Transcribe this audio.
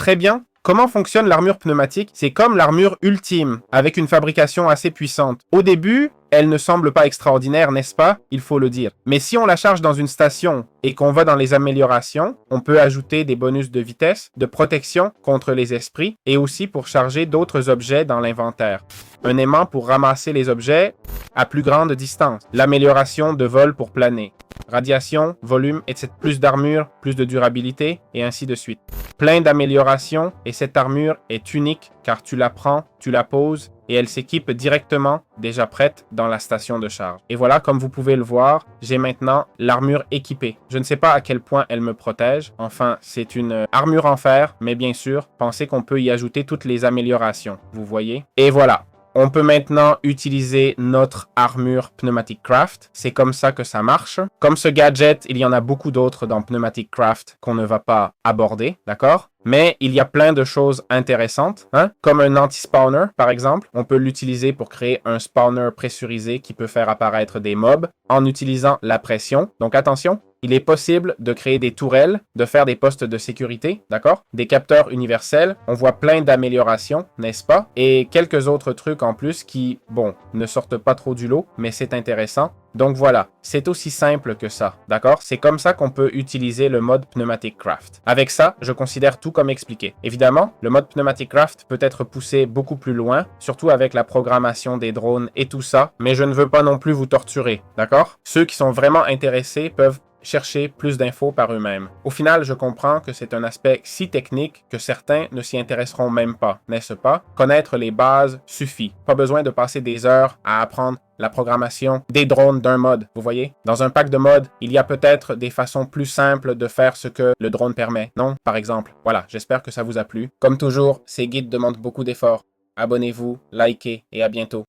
Très bien. Comment fonctionne l'armure pneumatique? C'est comme l'armure ultime, avec une fabrication assez puissante. Au début, elle ne semble pas extraordinaire, n'est-ce pas? Il faut le dire. Mais si on la charge dans une station et qu'on va dans les améliorations, on peut ajouter des bonus de vitesse, de protection contre les esprits et aussi pour charger d'autres objets dans l'inventaire. Un aimant pour ramasser les objets à plus grande distance. L'amélioration de vol pour planer. Radiation, volume, etc. Plus d'armure, plus de durabilité, et ainsi de suite. Plein d'améliorations, et cette armure est unique car tu la prends, tu la poses, et elle s'équipe directement, déjà prête, dans la station de charge. Et voilà, comme vous pouvez le voir, j'ai maintenant l'armure équipée. Je ne sais pas à quel point elle me protège. Enfin, c'est une armure en fer, mais bien sûr, pensez qu'on peut y ajouter toutes les améliorations, vous voyez. Et voilà. On peut maintenant utiliser notre armure Pneumatic Craft. C'est comme ça que ça marche. Comme ce gadget, il y en a beaucoup d'autres dans Pneumatic Craft qu'on ne va pas aborder, d'accord? Mais il y a plein de choses intéressantes, hein? Comme un anti-spawner, par exemple. On peut l'utiliser pour créer un spawner pressurisé qui peut faire apparaître des mobs en utilisant la pression. Donc attention, il est possible de créer des tourelles, de faire des postes de sécurité, d'accord? Des capteurs universels. On voit plein d'améliorations, n'est-ce pas? Et quelques autres trucs en plus qui, bon, ne sortent pas trop du lot, mais c'est intéressant. Donc voilà, c'est aussi simple que ça, d'accord? C'est comme ça qu'on peut utiliser le mode Pneumatic Craft. Avec ça, je considère tout comme expliqué. Évidemment, le mode Pneumatic Craft peut être poussé beaucoup plus loin, surtout avec la programmation des drones et tout ça, mais je ne veux pas non plus vous torturer, d'accord? Ceux qui sont vraiment intéressés peuvent chercher plus d'infos par eux-mêmes. Au final, je comprends que c'est un aspect si technique que certains ne s'y intéresseront même pas, n'est-ce pas? Connaître les bases suffit. Pas besoin de passer des heures à apprendre la programmation des drones d'un mode, vous voyez? Dans un pack de modes, il y a peut-être des façons plus simples de faire ce que le drone permet, non? Par exemple. Voilà, j'espère que ça vous a plu. Comme toujours, ces guides demandent beaucoup d'efforts. Abonnez-vous, likez et à bientôt.